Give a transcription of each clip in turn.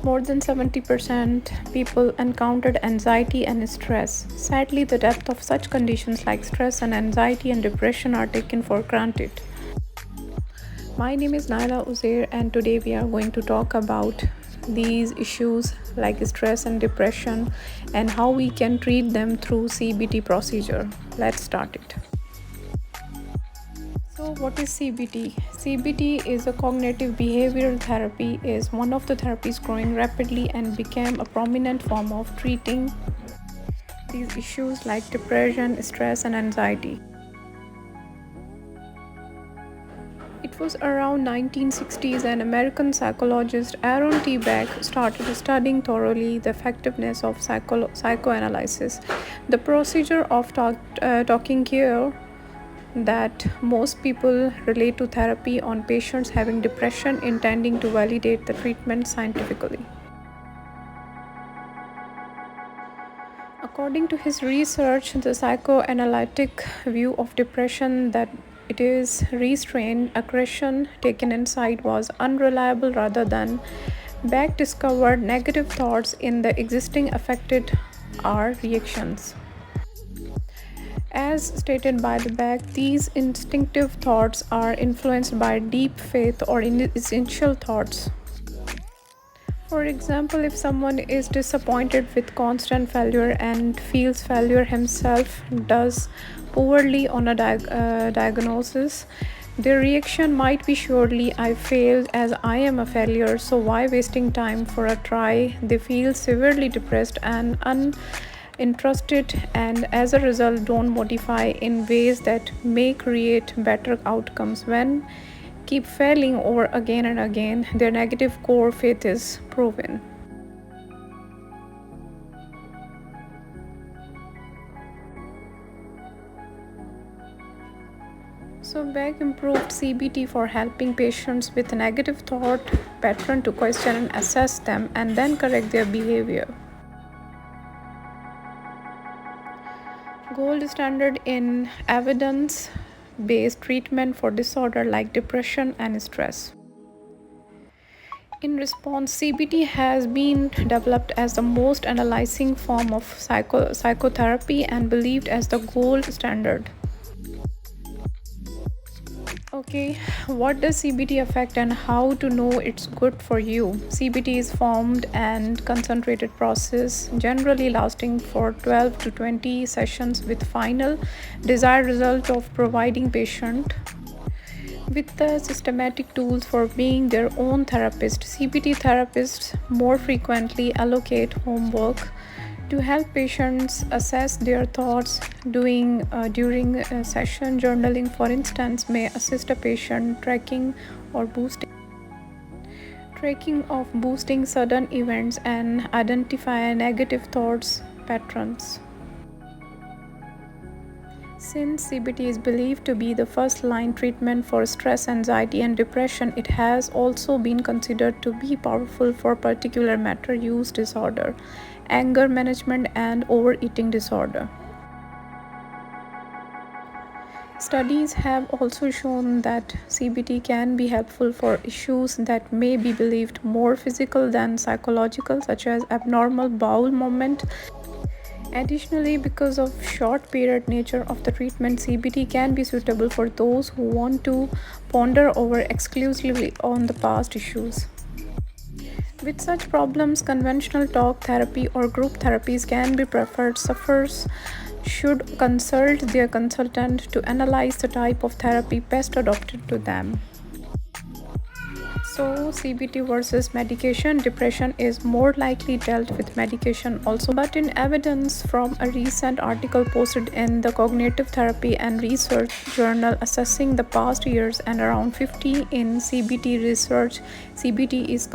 More than 70% people encountered anxiety and stress. Sadly, the depth of such conditions like stress and anxiety and depression are taken for granted. My name is Naila Uzair, and today we are going to talk about these issues like stress and depression and how we can treat them through CBT procedure. Let's start it. So what is CBT? CBT is a cognitive behavioral therapy, is one of the therapies growing rapidly and became a prominent form of treating these issues like depression, stress and anxiety. It was around 1960s and American psychologist Aaron T. Beck started studying thoroughly the effectiveness of psychoanalysis, the procedure of talking care that most people relate to therapy on patients having depression, intending to validate the treatment scientifically. According to his research, the psychoanalytic view of depression that it is restrained aggression taken inside was unreliable rather than Beck discovered negative thoughts in the existing affected are reactions. As stated by the Beck, these instinctive thoughts are influenced by deep faith or essential thoughts. For example, if someone is disappointed with constant failure and feels failure himself, does poorly on a diagnosis, their reaction might be surely I failed as I am a failure, so why wasting time for a try? They feel severely depressed and uninterested, and as a result don't modify in ways that may create better outcomes. When keep failing over again and again, their negative core faith is proven. So Beck improved CBT for helping patients with a negative thought pattern to question and assess them and then correct their behavior. Gold standard in evidence-based treatment for disorder like depression and stress. In response, CBT has been developed as the most analyzing form of psychotherapy and believed as the gold standard. Okay, what does CBT affect and how to know it's good for you? CBT is formed and concentrated process, generally lasting for 12 to 20 sessions with final desired result of providing patient with the systematic tools for being their own therapist. CBT therapists more frequently allocate homework to help patients assess their thoughts during a session. Journaling, for instance, may assist a patient tracking of boosting sudden events and identify negative thoughts patterns. Since CBT is believed to be the first-line treatment for stress, anxiety, and depression, it has also been considered to be powerful for particular matter use disorder, anger management, and overeating disorder. Studies have also shown that CBT can be helpful for issues that may be believed more physical than psychological, such as abnormal bowel movement. Additionally, because of short period nature of the treatment, CBT can be suitable for those who want to ponder over exclusively on the past issues. With such problems, conventional talk therapy or group therapies can be preferred. Sufferers should consult their consultant to analyze the type of therapy best adapted to them. So, CBT versus medication. Depression is more likely dealt with medication also, but in evidence from a recent article posted in the Cognitive Therapy and Research Journal assessing the past years and around 50 in CBT research, CBT is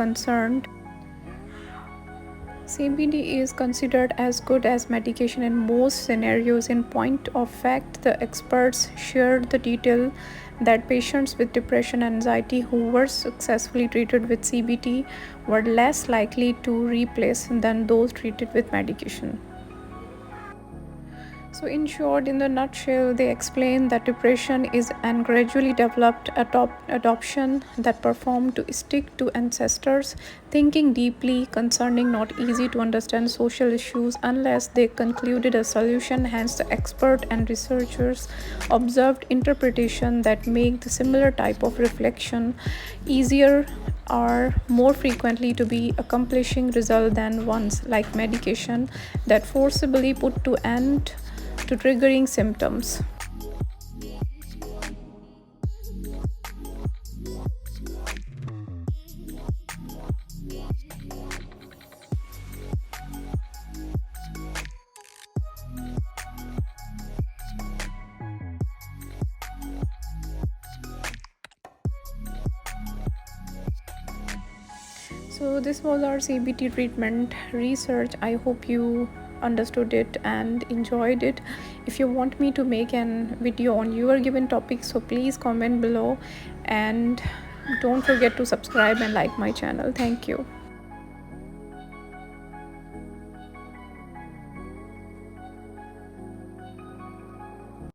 considered as good as medication in most scenarios. In point of fact, the experts shared the detail that patients with depression and anxiety who were successfully treated with CBT were less likely to relapse than those treated with medication. So, in short, in the nutshell, they explain that depression is an gradually developed adoption that performed to stick to ancestors, thinking deeply concerning not easy to understand social issues unless they concluded a solution. Hence, the expert and researchers observed interpretation that make the similar type of reflection easier are more frequently to be accomplishing result than ones like medication that forcibly put to end to triggering symptoms. So this was our CBT treatment research. I hope you understood it and enjoyed it. If you want me to make an video on your given topic, so please comment below and don't forget to subscribe and like my channel. Thank you.